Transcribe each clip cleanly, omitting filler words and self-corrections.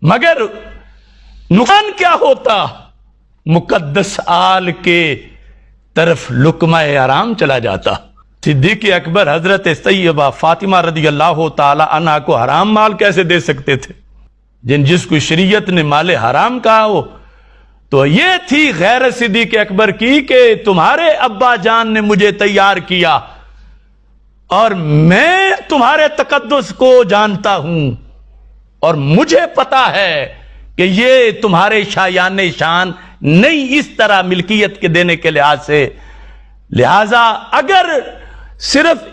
مگر نقصان کیا ہوتا؟ مقدس آل کے طرف لقمہ حرام چلا جاتا۔ صدیق اکبر حضرت سیدہ فاطمہ رضی اللہ تعالی عنہا کو حرام مال کیسے دے سکتے تھے؟ جس کو شریعت نے مال حرام کہا ہو تو یہ تھی غیر صدیق اکبر کی کہ تمہارے ابا جان نے مجھے تیار کیا اور میں تمہارے تقدس کو جانتا ہوں اور مجھے پتا ہے کہ یہ تمہارے شایان شان نہیں اس طرح ملکیت کے دینے کے لحاظ سے، لہذا اگر صرف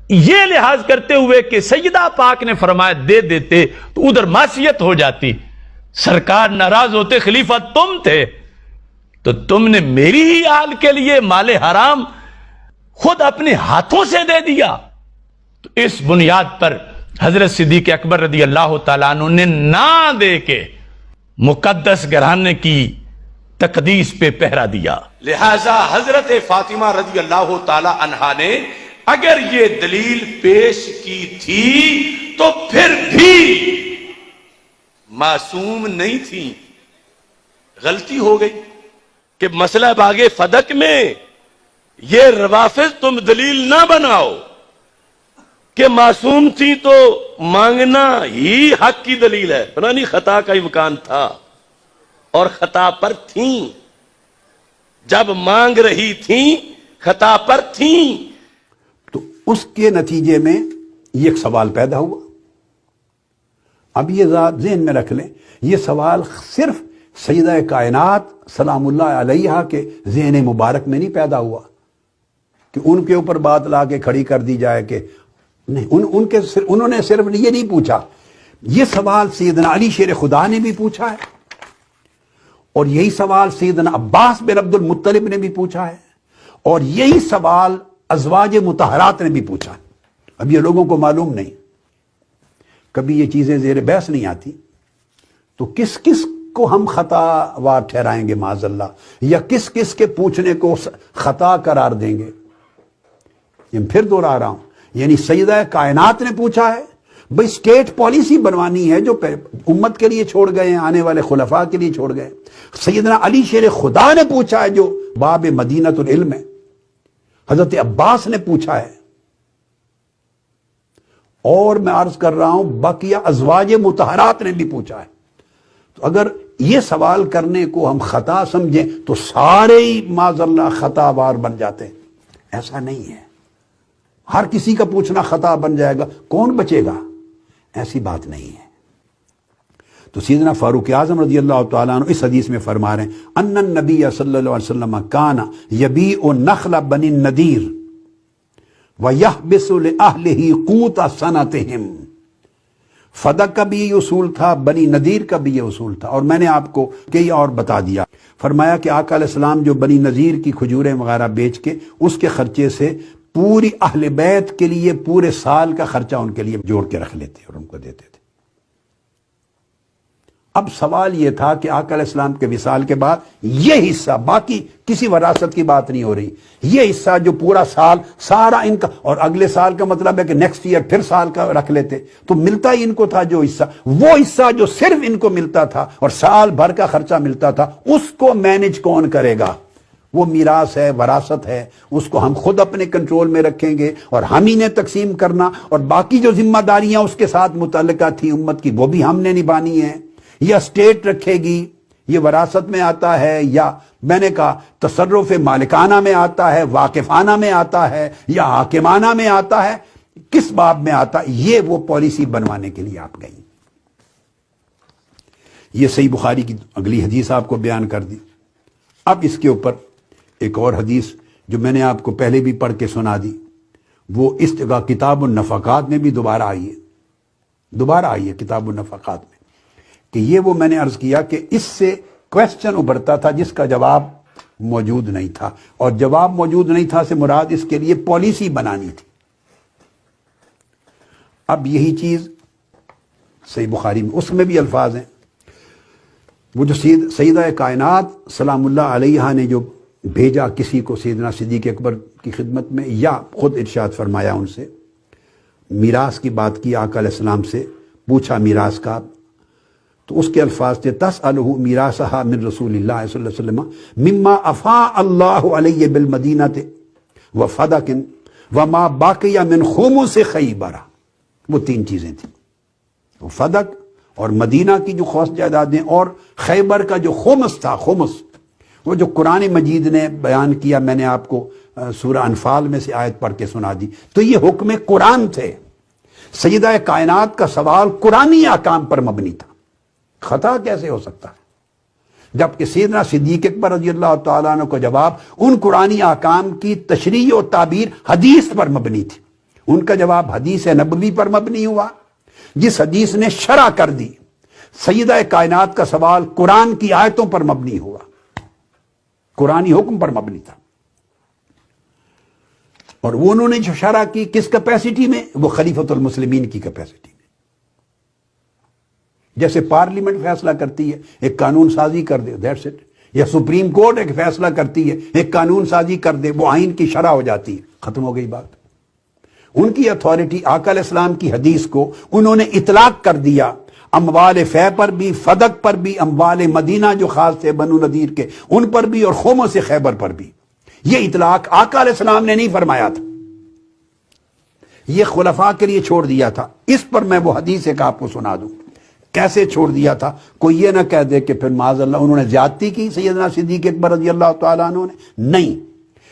یہ لحاظ کرتے ہوئے کہ سیدہ پاک نے فرمایا دے دیتے تو ادھر معصیت ہو جاتی، سرکار ناراض ہوتے، خلیفہ تم تھے تو تم نے میری ہی آل کے لیے مال حرام خود اپنے ہاتھوں سے دے دیا۔ تو اس بنیاد پر حضرت صدیق اکبر رضی اللہ تعالیٰ عنہ نے نہ دے کے مقدس گھرانے کی تقدیس پہ پہرا دیا۔ لہذا حضرت فاطمہ رضی اللہ تعالیٰ عنہا نے اگر یہ دلیل پیش کی تھی تو پھر بھی معصوم نہیں تھی، غلطی ہو گئی کہ مسئلہ باغ فدق میں یہ روافض تم دلیل نہ بناؤ کہ معصوم تھی تو مانگنا ہی حق کی دلیل ہے، نہیں خطا کا امکان تھا اور خطا پر تھیں، جب مانگ رہی تھیں خطا پر تھیں۔ تو اس کے نتیجے میں یہ ایک سوال پیدا ہوا۔ اب یہ ذات ذہن میں رکھ لیں، یہ سوال صرف سیدہ کائنات سلام اللہ علیہا کے ذہن مبارک میں نہیں پیدا ہوا کہ ان کے اوپر بات لا کے کھڑی کر دی جائے کہ نہیں، انہوں نے صرف یہ نہیں پوچھا، یہ سوال سیدنا علی شیر خدا نے بھی پوچھا ہے اور یہی سوال سیدنا عباس بن عبد المطلب نے بھی پوچھا ہے اور یہی سوال ازواج مطہرات نے بھی پوچھا ہے۔ اب یہ لوگوں کو معلوم نہیں، کبھی یہ چیزیں زیر بحث نہیں آتی تو کس کس کو ہم خطا وار ٹھہرائیں گے معاذ اللہ، یا کس کس کے پوچھنے کو خطا قرار دیں گے؟ یہ پھر دوہرا رہا ہوں، یعنی سیدہ کائنات نے پوچھا ہے، بھئی اسٹیٹ پالیسی بنوانی ہے جو امت کے لیے چھوڑ گئے ہیں، آنے والے خلفاء کے لیے چھوڑ گئے۔ سیدنا علی شیر خدا نے پوچھا ہے جو باب مدینۃ العلم ہے، حضرت عباس نے پوچھا ہے، اور میں عرض کر رہا ہوں بقیہ ازواج مطہرات نے بھی پوچھا ہے۔ تو اگر یہ سوال کرنے کو ہم خطا سمجھیں تو سارے ہی معاذ اللہ خطا وار بن جاتے ہیں، ایسا نہیں ہے۔ ہر کسی کا پوچھنا خطا بن جائے گا، کون بچے گا؟ ایسی بات نہیں ہے۔ تو سیدنا فاروق اعظم رضی اللہ تعالیٰ عنہ اس حدیث میں فرما رہے ہیں ان النبی صلی اللہ علیہ وسلم کان یبیع نخل بنی النضیر ویحبس لأہلہ قوت سنتہم۔ فدق کا بھی یہ اصول تھا، بنی نذیر کا بھی یہ اصول تھا، اور میں نے آپ کو کئی اور بتا دیا۔ فرمایا کہ آقا علیہ السلام جو بنی نذیر کی کھجوریں وغیرہ بیچ کے اس کے خرچے سے پوری اہل بیت کے لیے پورے سال کا خرچہ ان کے لیے جوڑ کے رکھ لیتے اور ان کو دیتے تھے۔ اب سوال یہ تھا کہ آقا علیہ السلام کے وصال کے بعد یہ حصہ، باقی کسی وراثت کی بات نہیں ہو رہی، یہ حصہ جو پورا سال سارا ان کا، اور اگلے سال کا مطلب ہے کہ نیکسٹ ایئر پھر سال کا رکھ لیتے، تو ملتا ہی ان کو تھا جو حصہ، وہ حصہ جو صرف ان کو ملتا تھا اور سال بھر کا خرچہ ملتا تھا، اس کو مینج کون کرے گا؟ وہ میراث ہے، وراثت ہے، اس کو ہم خود اپنے کنٹرول میں رکھیں گے اور ہم ہی نے تقسیم کرنا، اور باقی جو ذمہ داریاں اس کے ساتھ متعلقہ تھی امت کی وہ بھی ہم نے نبھانی ہیں، یا اسٹیٹ رکھے گی، یہ وراثت میں آتا ہے یا میں نے کہا تصرف مالکانہ میں آتا ہے، واقفانہ میں آتا ہے یا حاکمانہ میں آتا ہے، کس باب میں آتا ہے؟ یہ وہ پالیسی بنوانے کے لیے آپ گئیں۔ یہ صحیح بخاری کی اگلی حدیث آپ کو بیان کر دی۔ اب اس کے اوپر ایک اور حدیث جو میں نے آپ کو پہلے بھی پڑھ کے سنا دی، وہ اس جگہ کتاب النفقات میں بھی دوبارہ آئی ہے کتاب النفقات میں، کہ یہ وہ میں نے عرض کیا کہ اس سے کویسچن ابھرتا تھا جس کا جواب موجود نہیں تھا، اور جواب موجود نہیں تھا سے مراد اس کے لیے پالیسی بنانی تھی۔ اب یہی چیز صحیح بخاری میں، اس میں بھی الفاظ ہیں، وہ جو سیدہ کائنات سلام اللہ علیہا نے جو بھیجا کسی کو سیدنا صدیق اکبر کی خدمت میں، یا خود ارشاد فرمایا ان سے، میراث کی بات کی، آقا علیہ السلام سے پوچھا میراث کا، تو اس کے الفاظ تھے تسألہ میراثہا من رسول اللہ صلی اللہ علیہ وسلم مما افاء اللہ علیہ بالمدینہ وفدق وما باقی من خمس خیبر. وہ تین چیزیں تھیں، فدق اور مدینہ کی جو خاص جائیدادیں اور خیبر کا جو خمس تھا، خمس وہ جو قرآن مجید نے بیان کیا، میں نے آپ کو سورہ انفال میں سے آیت پڑھ کے سنا دی. تو یہ حکم قرآن تھے. سیدہ کائنات کا سوال قرآنی احکام پر مبنی تھا. خطا کیسے ہو سکتا ہے؟ جبکہ سیدنا صدیق اکبر رضی اللہ تعالیٰ عنہ کو جواب ان قرآنی احکام کی تشریح و تعبیر حدیث پر مبنی تھی. ان کا جواب حدیث نبوی پر مبنی ہوا، جس حدیث نے شرح کر دی. سیدہ کائنات کا سوال قرآن کی آیتوں پر مبنی ہوا، قرآنی حکم پر مبنی تھا. اور وہ انہوں نے جو شرح کی کس کیپیسٹی میں؟ وہ خلیفۃ المسلمین کی کیپیسٹی میں. جیسے پارلیمنٹ فیصلہ کرتی ہے ایک قانون سازی کر دے، دیٹس اٹ. یا سپریم کورٹ ایک فیصلہ کرتی ہے ایک قانون سازی کر دے، وہ آئین کی شرح ہو جاتی ہے، ختم ہو گئی بات. ان کی اتھارٹی آقا علیہ السلام کی حدیث کو انہوں نے اطلاق کر دیا اموال فے پر بھی، فدق پر بھی، اموال مدینہ جو خاص تھے بنو نذیر کے ان پر بھی، اور خمس خیبر پر بھی. یہ اطلاق آقا علیہ السلام نے نہیں فرمایا تھا، یہ خلفاء کے لیے چھوڑ دیا تھا. اس پر میں وہ حدیث ایک آپ کو سنا دوں کیسے چھوڑ دیا تھا. کوئی یہ نہ کہہ دے کہ پھر معاذ اللہ انہوں نے زیادتی کی سیدنا صدیق اکبر رضی اللہ تعالیٰ عنہ نے. نہیں،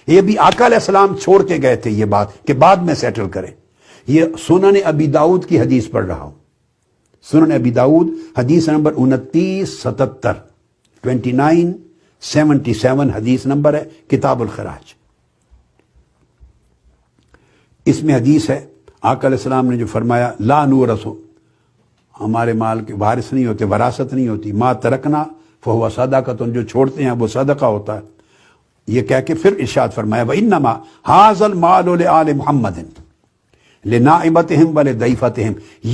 یہ بھی آقا علیہ السلام چھوڑ کے گئے تھے یہ بات کہ بعد میں سیٹل کریں. یہ سنن ابی داؤد کی حدیث پڑھ رہا ہوں، سنن ابی داؤد حدیث نمبر 2977 2977 حدیث نمبر ہے، کتاب الخراج. اس میں حدیث ہے آقا علیہ السلام نے جو فرمایا لا نورث، ہمارے مال کے وارث نہیں ہوتے، وراثت نہیں ہوتی. ما ترکنا فہو صدقۃ، جو چھوڑتے ہیں وہ صدقہ ہوتا ہے. یہ کہہ کے پھر ارشاد فرمایا وَإِنَّمَا هَذَا الْمَالُ لِآلِ مُحَمَّدٍ لِنَائِبَتِهِمْ وَلِضَيْفَتِهِمْ.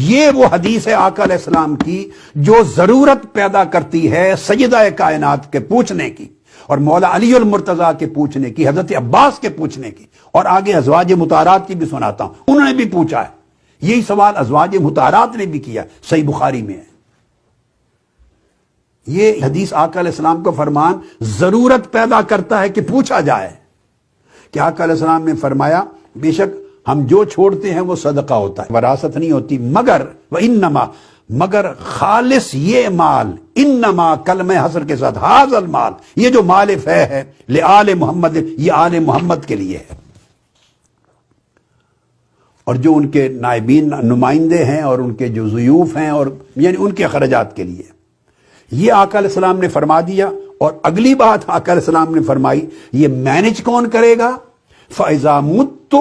یہ وہ حدیث ہے آقا علیہ السلام کی جو ضرورت پیدا کرتی ہے سیدہ کائنات کے پوچھنے کی، اور مولا علی المرتضیٰ کے پوچھنے کی، حضرت عباس کے پوچھنے کی، اور آگے ازواج مطہرات کی بھی سناتا ہوں. انہوں نے بھی پوچھا ہے یہی سوال، ازواج مطہرات نے بھی کیا، صحیح بخاری میں ہے. یہ حدیث آقا علیہ السلام کو فرمان ضرورت پیدا کرتا ہے کہ پوچھا جائے کہ آقا علیہ السلام نے فرمایا بے شک ہم جو چھوڑتے ہیں وہ صدقہ ہوتا ہے، وراثت نہیں ہوتی، مگر وانما، مگر خالص یہ مال، انما کلمہ حصر کے ساتھ ھذا المال، یہ جو مال فے ہے لآل محمد، یہ آل محمد کے لیے ہے، اور جو ان کے نائبین نمائندے ہیں اور ان کے جو ضیوف ہیں اور یعنی ان کے اخراجات کے لیے. یہ آقا علیہ السلام نے فرما دیا. اور اگلی بات آقا علیہ السلام نے فرمائی یہ مینج کون کرے گا؟ فَإِذَا مُتُّ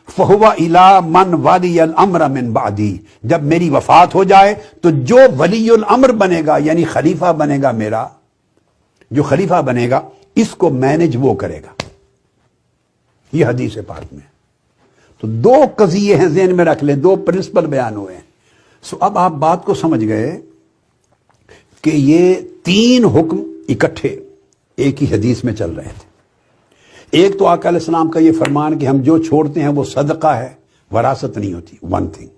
فَهُوَ إِلَى مَنْ وَلِيَ الْأَمْرَ مِنْ بَعْدِي، جب میری وفات ہو جائے تو جو ولی الامر بنے گا یعنی خلیفہ بنے گا، میرا جو خلیفہ بنے گا اس کو مینج وہ کرے گا. یہ حدیث پاک میں. تو دو قضیے ہیں ذہن میں رکھ لیں، دو پرنسپل بیان ہوئے ہیں. سو اب آپ بات کو سمجھ گئے کہ یہ تین حکم اکٹھے ایک ہی حدیث میں چل رہے تھے. ایک تو آقا علیہ السلام کا یہ فرمان کہ ہم جو چھوڑتے ہیں وہ صدقہ ہے، وراثت نہیں ہوتی، ون تھنگ.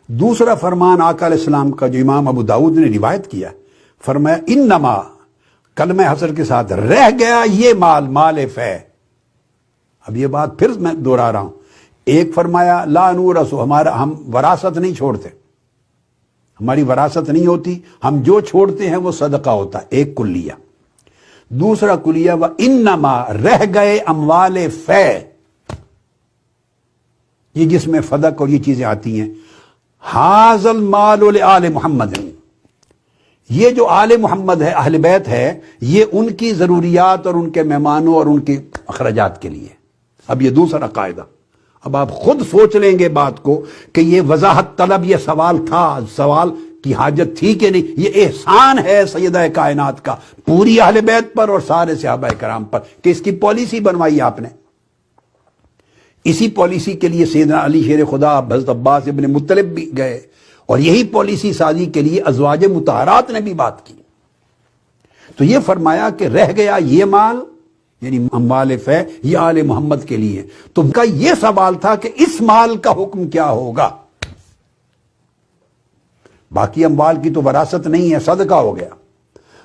دوسرا فرمان آقا علیہ السلام کا جو امام ابو داؤد نے روایت کیا، فرمایا انما، کلمہ حصر کے ساتھ رہ گیا یہ مال، مال فے. اب یہ بات پھر میں دوہرا رہا ہوں. ایک فرمایا لا نورث، ہم وراثت نہیں چھوڑتے، ہماری وراثت نہیں ہوتی، ہم جو چھوڑتے ہیں وہ صدقہ ہوتا ہے، ایک کلیہ. دوسرا کلیہ وانما، رہ گئے اموال فے، یہ جس میں فدق اور یہ چیزیں آتی ہیں. ھذا المال لآل محمد، یہ جو آل محمد ہے، اہل بیت ہے، یہ ان کی ضروریات اور ان کے مہمانوں اور ان کے اخراجات کے لیے. اب یہ دوسرا قاعدہ. اب آپ خود سوچ لیں گے بات کو کہ یہ وضاحت طلب یہ سوال تھا، سوال کی حاجت تھی کہ نہیں. یہ احسان ہے سیدہ کائنات کا پوری اہل بیت پر اور سارے صحابہ کرام پر کہ اس کی پالیسی بنوائی آپ نے. اسی پالیسی کے لیے سیدنا علی شیر خدا، حضرت عباس ابن مطلب بھی گئے، اور یہی پالیسی سازی کے لیے ازواج مطہرات نے بھی بات کی. تو یہ فرمایا کہ رہ گیا یہ مال یعنی اموال فے، یہ آل محمد کے لیے. تو ان کا یہ سوال تھا کہ اس مال کا حکم کیا ہوگا. باقی اموال کی تو وراثت نہیں ہے، صدقہ ہو گیا۔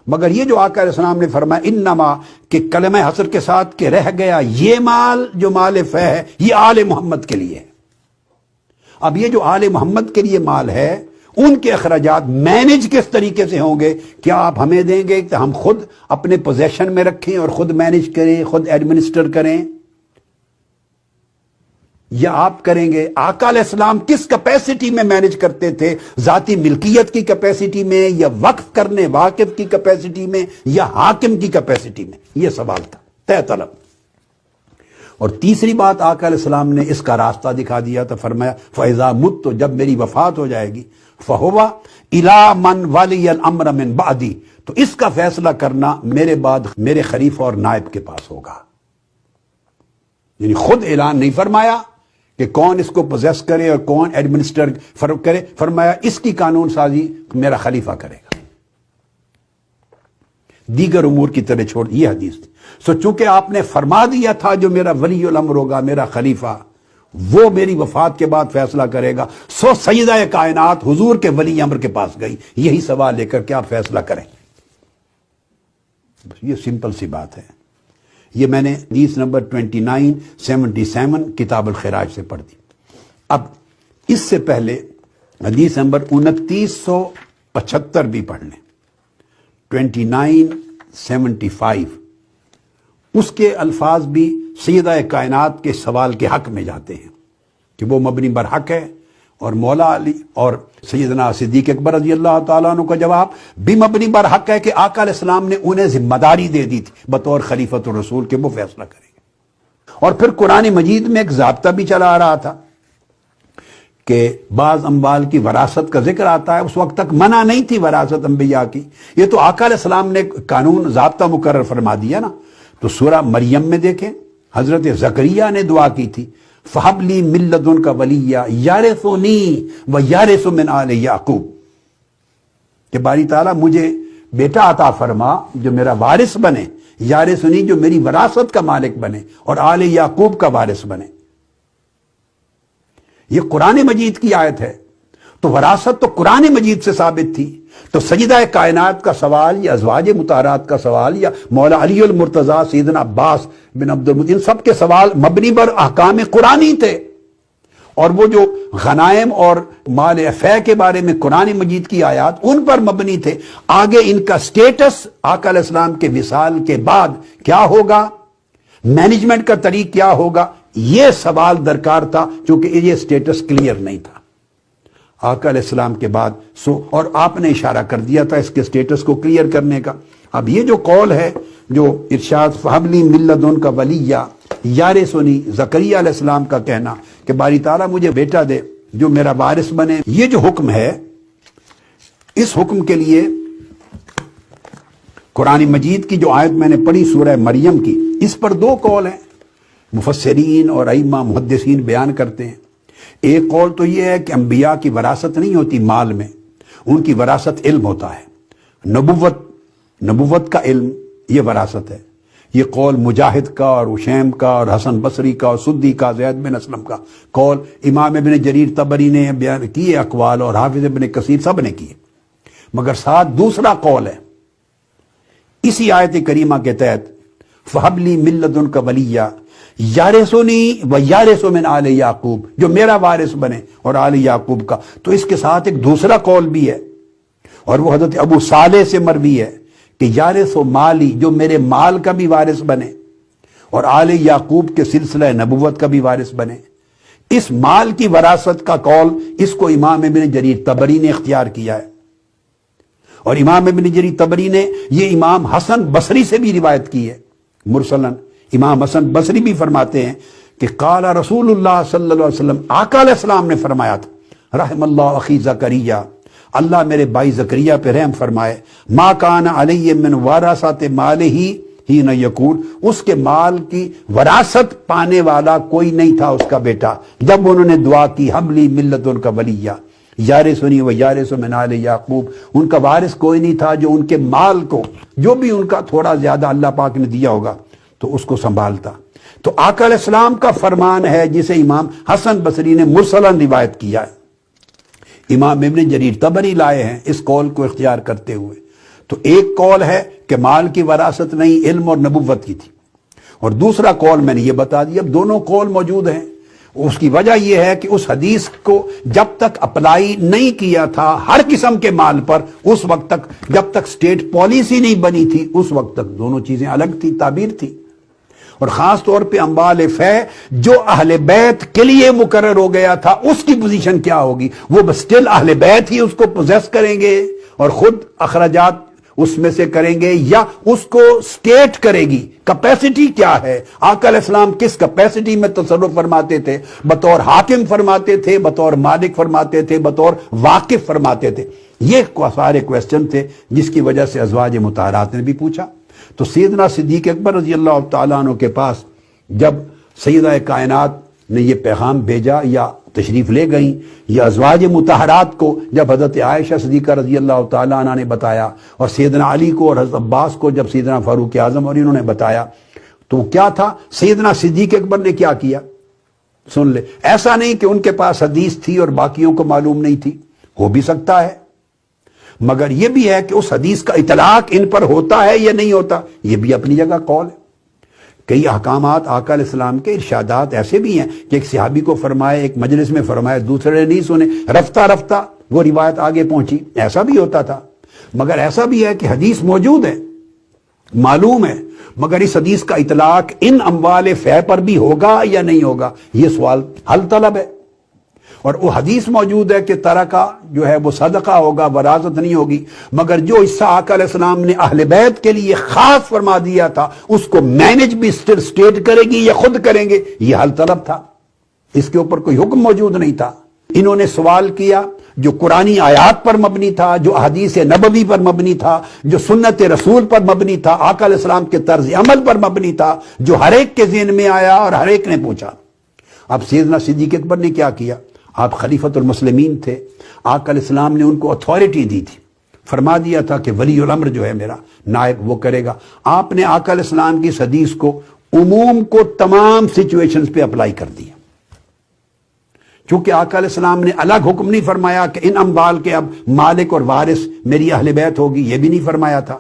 مگر یہ جو آقا علیہ السلام نے فرمایا انما کہ کلمہ حسر کے ساتھ کہ رہ گیا، یہ مال جو مال فہ ہے یہ آل محمد کے لیے ہے۔ اب یہ جو آل محمد کے لیے مال ہے، ان کے اخراجات مینج کس طریقے سے ہوں گے؟ کیا آپ ہمیں دیں گے کہ ہم خود اپنے پوزیشن میں رکھیں اور خود مینج کریں، خود ایڈمنسٹر کریں، یا آپ کریں گے؟ آقا علیہ السلام کس کیپیسٹی میں مینج کرتے تھے؟ ذاتی ملکیت کی کیپیسٹی میں، یا وقف کرنے واقف کی کیپیسٹی میں، یا حاکم کی کیپیسٹی میں؟ یہ سوال تھا طے طلب۔ اور تیسری بات آقا علیہ السلام نے اس کا راستہ دکھا دیا تو فرمایا فَإِذَا مُتُّ، جب میری وفات ہو جائے گی، فَهُوَ إِلَىٰ مَنْ وَلِيَ الْأَمْرَ مِنْ بَعْدِي، تو اس کا فیصلہ کرنا میرے بعد میرے خلیفہ اور نائب کے پاس ہوگا۔ یعنی خود اعلان نہیں فرمایا کہ کون اس کو پوزیس کرے اور کون ایڈمنسٹر کرے، فرمایا اس کی قانون سازی میرا خلیفہ کرے گا، دیگر امور کی طرح چھوڑ۔ یہ حدیث تھی۔ سو چونکہ آپ نے فرما دیا تھا جو میرا ولی الامر ہوگا، میرا خلیفہ، وہ میری وفات کے بعد فیصلہ کرے گا، سو سیدہ کائنات حضور کے ولی امر کے پاس گئی یہی سوال لے کر کہ آپ فیصلہ کریں۔ یہ سمپل سی بات ہے۔ یہ میں نے حدیث نمبر 2977 کتاب الخراج سے پڑھ دی۔ اب اس سے پہلے حدیث نمبر 2975 بھی پڑھ لیں، 2975، اس کے الفاظ بھی سیدہ کائنات کے سوال کے حق میں جاتے ہیں کہ وہ مبنی بر حق ہے، اور مولا علی اور سیدنا صدیق اکبر رضی اللہ تعالیٰ عنہ کا جواب بھی مبنی بر حق ہے کہ آقا علیہ السلام نے انہیں ذمہ داری دے دی تھی بطور خلیفۃ الرسول کہ وہ فیصلہ کریں گے۔ اور پھر قرآن مجید میں ایک ضابطہ بھی چلا آ رہا تھا کہ بعض اموال کی وراثت کا ذکر آتا ہے، اس وقت تک منع نہیں تھی وراثت انبیاء کی، یہ تو آقا علیہ السلام نے قانون ضابطہ مقرر فرما دیا نا۔ تو سورہ مریم میں دیکھیں حضرت زکریا نے دعا کی تھی فَحَبْ لِي مِن لَّدُنْكَ وَلِيًّا يَرِثُنِي وَيَرِثُ مِنْ آلِ یعقوب، کہ باری تعالیٰ مجھے بیٹا عطا فرما جو میرا وارث بنے، یارثنی جو میری وراثت کا مالک بنے اور آل یعقوب کا وارث بنے۔ یہ قرآن مجید کی آیت ہے، تو وراثت تو قرآن مجید سے ثابت تھی۔ تو سجدہ کائنات کا سوال یا ازواج مطہرات کا سوال یا مولا علی المرتضیٰ سیدنا عباس بن عبد المطلب، ان سب کے سوال مبنی بر احکام قرآنی تھے، اور وہ جو غنائم اور مال فے کے بارے میں قرآن مجید کی آیات ان پر مبنی تھے۔ آگے ان کا سٹیٹس آقا علیہ السلام کے وصال کے بعد کیا ہوگا، مینجمنٹ کا طریق کیا ہوگا، یہ سوال درکار تھا، چونکہ یہ سٹیٹس کلیئر نہیں تھا آقا علیہ السلام کے بعد۔ اور آپ نے اشارہ کر دیا تھا اس کے سٹیٹس کو کلیئر کرنے کا۔ اب یہ جو قول ہے جو ارشاد فَحَبْ لِي مِن لَّدُنْكَ وَلِيًّا یارثنی، زکریا علیہ السلام کا کہنا کہ باری تعالیٰ مجھے بیٹا دے جو میرا وارث بنے، یہ جو حکم ہے، اس حکم کے لیے قرآن مجید کی جو آیت میں نے پڑھی سورہ مریم کی، اس پر دو قول ہیں، مفسرین اور ائمہ محدثین بیان کرتے ہیں۔ ایک قول تو یہ ہے کہ انبیاء کی وراثت نہیں ہوتی مال میں، ان کی وراثت علم ہوتا ہے، نبوت کا علم یہ وراثت ہے۔ یہ قول مجاہد کا اور اشیم کا اور حسن بصری کا اور سدی کا، زید بن اسلم کا قول، امام ابن جریر طبری نے بیان کیے اقوال، اور حافظ ابن کثیر سب نے کیے۔ مگر ساتھ دوسرا قول ہے اسی آیت کریمہ کے تحت فَحَبْ لِي مِن لَّدُنْكَ وَلِيًّا یارثنی وَیَرِثُ مِنْ آلِ یعقوب، جو میرا وارث بنے اور آل یعقوب کا۔ تو اس کے ساتھ ایک دوسرا قول بھی ہے، اور وہ حضرت ابو صالح سے مروی ہے کہ یارث و مالی، جو میرے مال کا بھی وارث بنے اور آل یعقوب کے سلسلہ نبوت کا بھی وارث بنے۔ اس مال کی وراثت کا قول اس کو امام ابن جریر طبری نے اختیار کیا ہے، اور امام ابن جریر طبری نے یہ امام حسن بصری سے بھی روایت کی ہے مرسلن۔ امام حسن بصری بھی فرماتے ہیں کہ قال رسول اللہ صلی اللہ علیہ وسلم، آقا علیہ السلام نے فرمایا تھا رحم اللہ اخی زکریا، اللہ میرے بھائی زکریا پہ رحم فرمائے، ما کان علی من وراثت مالہ حین یقول، اس کے مال کی وراثت پانے والا کوئی نہیں تھا اس کا بیٹا جب انہوں نے دعا کی حب لی من لدنک ولیہ یارثنی و یارث من آل یعقوب، ان کا وارث کوئی نہیں تھا جو ان کے مال کو، جو بھی ان کا تھوڑا زیادہ اللہ پاک نے دیا ہوگا تو اس کو سنبھالتا۔ تو آقا علیہ السلام کا فرمان ہے جسے امام حسن بصری نے مرسلن روایت کیا ہے۔ امام ابن جریر طبری لائے ہیں اس قول کو اختیار کرتے ہوئے۔ تو ایک قول ہے کہ مال کی وراثت نہیں، علم اور نبوت کی تھی، اور دوسرا قول میں نے یہ بتا دیا۔ اب دونوں قول موجود ہیں، اس کی وجہ یہ ہے کہ اس حدیث کو جب تک اپلائی نہیں کیا تھا ہر قسم کے مال پر، اس وقت تک جب تک سٹیٹ پالیسی نہیں بنی تھی، اس وقت تک دونوں چیزیں الگ تھی، تعبیر تھی۔ اور خاص طور پہ اموال فے جو اہل بیت کے لیے مقرر ہو گیا تھا، اس کی پوزیشن کیا ہوگی؟ وہ سٹل اہل بیت ہی اس کو پوزیس کریں گے اور خود اخراجات اس میں سے کریں گے، یا اس کو سٹیٹ کرے گی؟ کیپیسٹی کیا ہے؟ آقا علیہ السلام کس کیپیسٹی میں تصرف فرماتے تھے؟ بطور حاکم فرماتے تھے، بطور مالک فرماتے تھے، بطور واقف فرماتے تھے؟ یہ سارے کویسچن تھے جس کی وجہ سے ازواج مطہرات نے بھی پوچھا۔ تو سیدنا صدیق اکبر رضی اللہ تعالیٰ عنہ کے پاس جب سیدہ کائنات نے یہ پیغام بھیجا یا تشریف لے گئیں، یا ازواج مطہرات کو جب حضرت عائشہ صدیقہ رضی اللہ تعالیٰ عنہ نے بتایا، اور سیدنا علی کو اور حضرت عباس کو جب سیدنا فاروق اعظم اور انہوں نے بتایا، تو کیا تھا؟ سیدنا صدیق اکبر نے کیا کیا؟ سن لے، ایسا نہیں کہ ان کے پاس حدیث تھی اور باقیوں کو معلوم نہیں تھی، ہو بھی سکتا ہے، مگر یہ بھی ہے کہ اس حدیث کا اطلاق ان پر ہوتا ہے یا نہیں ہوتا، یہ بھی اپنی جگہ قول ہے۔ کئی احکامات آقا علیہ السلام کے ارشادات ایسے بھی ہیں کہ ایک صحابی کو فرمائے، ایک مجلس میں فرمائے، دوسرے نے نہیں سنے، رفتہ رفتہ وہ روایت آگے پہنچی، ایسا بھی ہوتا تھا۔ مگر ایسا بھی ہے کہ حدیث موجود ہے، معلوم ہے، مگر اس حدیث کا اطلاق ان اموال فے پر بھی ہوگا یا نہیں ہوگا، یہ سوال حل طلب ہے۔ اور وہ حدیث موجود ہے کہ ترکہ جو ہے وہ صدقہ ہوگا، وراثت نہیں ہوگی، مگر جو حصہ آقا علیہ السلام نے اہل بیت کے لیے خاص فرما دیا تھا، اس کو مینج بھی سٹیٹ کرے گی یا خود کریں گے، یہ حل طلب تھا، اس کے اوپر کوئی حکم موجود نہیں تھا۔ انہوں نے سوال کیا جو قرآنی آیات پر مبنی تھا، جو حدیث نبوی پر مبنی تھا، جو سنت رسول پر مبنی تھا، آقا علیہ السلام کے طرز عمل پر مبنی تھا، جو ہر ایک کے ذہن میں آیا اور ہر ایک نے پوچھا۔ اب سیدنا صدیق اکبر نے کیا کیا؟ آپ خلیفۃ المسلمین تھے، آقا علیہ السلام نے ان کو اتھارٹی دی تھی، فرما دیا تھا کہ ولی الامر جو ہے میرا نائب وہ کرے گا۔ آپ نے آقا علیہ السلام کی اس حدیث کو عموم کو تمام سچویشنز پہ اپلائی کر دیا، چونکہ آقا علیہ السلام نے الگ حکم نہیں فرمایا کہ ان اموال کے اب مالک اور وارث میری اہل بیت ہوگی، یہ بھی نہیں فرمایا تھا،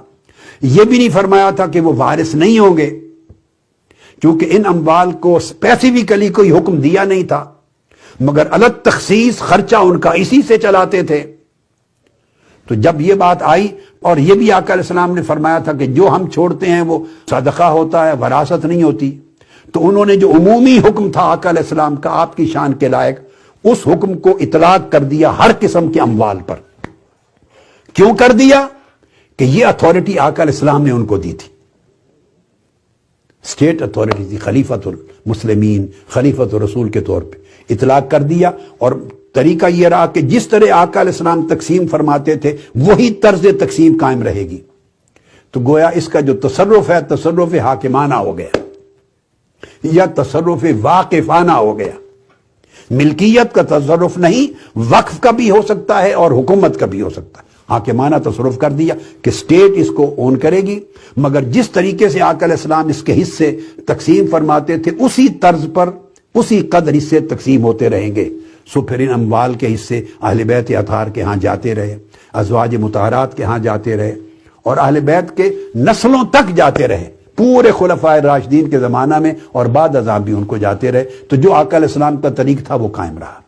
یہ بھی نہیں فرمایا تھا کہ وہ وارث نہیں ہوں گے، چونکہ ان اموال کو اسپیسیفکلی کوئی حکم دیا نہیں تھا، مگر الگ تخصیص خرچہ ان کا اسی سے چلاتے تھے۔ تو جب یہ بات آئی، اور یہ بھی آقا علیہ السلام نے فرمایا تھا کہ جو ہم چھوڑتے ہیں وہ صدقہ ہوتا ہے، وراثت نہیں ہوتی، تو انہوں نے جو عمومی حکم تھا آقا علیہ السلام کا آپ کی شان کے لائق، اس حکم کو اطلاق کر دیا ہر قسم کے اموال پر۔ کیوں کر دیا؟ کہ یہ اتھارٹی آقا علیہ السلام نے ان کو دی تھی، اسٹیٹ اتھارٹی تھی، خلیفۃ المسلمین، خلیفۃ الرسول کے طور پہ اطلاق کر دیا۔ اور طریقہ یہ رہا کہ جس طرح آقا علیہ السلام تقسیم فرماتے تھے وہی طرز تقسیم قائم رہے گی۔ تو گویا اس کا جو تصرف ہے، تصرف حاکمانہ ہو گیا یا تصرف واقفانہ ہو گیا۔ ملکیت کا تصرف نہیں، وقف کا بھی ہو سکتا ہے اور حکومت کا بھی ہو سکتا ہے۔ حاکمانہ تصرف کر دیا کہ سٹیٹ اس کو اون کرے گی، مگر جس طریقے سے آقا علیہ السلام اس کے حصے تقسیم فرماتے تھے اسی طرز پر اسی قدر حصے تقسیم ہوتے رہیں گے۔ سو پھر ان اموال کے حصے اہل بیت اطہار کے ہاں جاتے رہے، ازواج مطہرات کے ہاں جاتے رہے، اور اہل بیت کے نسلوں تک جاتے رہے، پورے خلفائے راشدین کے زمانہ میں اور بعد ازاں بھی ان کو جاتے رہے۔ تو جو آقا علیہ السلام کا طریق تھا وہ قائم رہا۔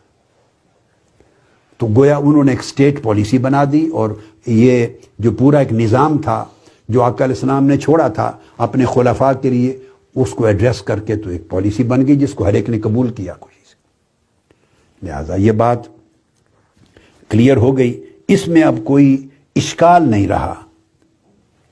تو گویا انہوں نے ایک سٹیٹ پالیسی بنا دی، اور یہ جو پورا ایک نظام تھا جو آقا علیہ السلام نے چھوڑا تھا اپنے خلفاء کے لیے، اس کو ایڈریس کر کے تو ایک پالیسی بن گئی جس کو ہر ایک نے قبول کیا خوشی سے۔ لہذا یہ بات کلیئر ہو گئی، اس میں اب کوئی اشکال نہیں رہا،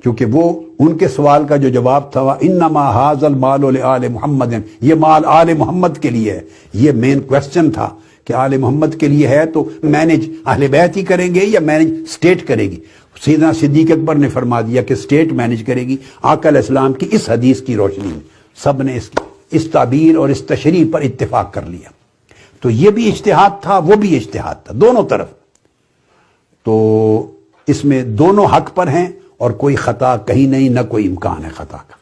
کیونکہ وہ ان کے سوال کا جو جواب تھا انما ھذا المال لآل محمد، یہ مال آل محمد کے لیے ہے، یہ مین کویسچن تھا کہ آل محمد کے لیے ہے تو مینج اہل بیت ہی کریں گے یا مینج سٹیٹ کرے گی؟ سیدنا صدیق اکبر نے فرما دیا کہ سٹیٹ مینج کرے گی۔ آقا علیہ السلام کی اس حدیث کی روشنی میں سب نے اس تعبیر اور اس تشریح پر اتفاق کر لیا۔ تو یہ بھی اجتہاد تھا، وہ بھی اجتہاد تھا، دونوں طرف۔ تو اس میں دونوں حق پر ہیں اور کوئی خطا کہیں نہیں، نہ کوئی امکان ہے خطا کا۔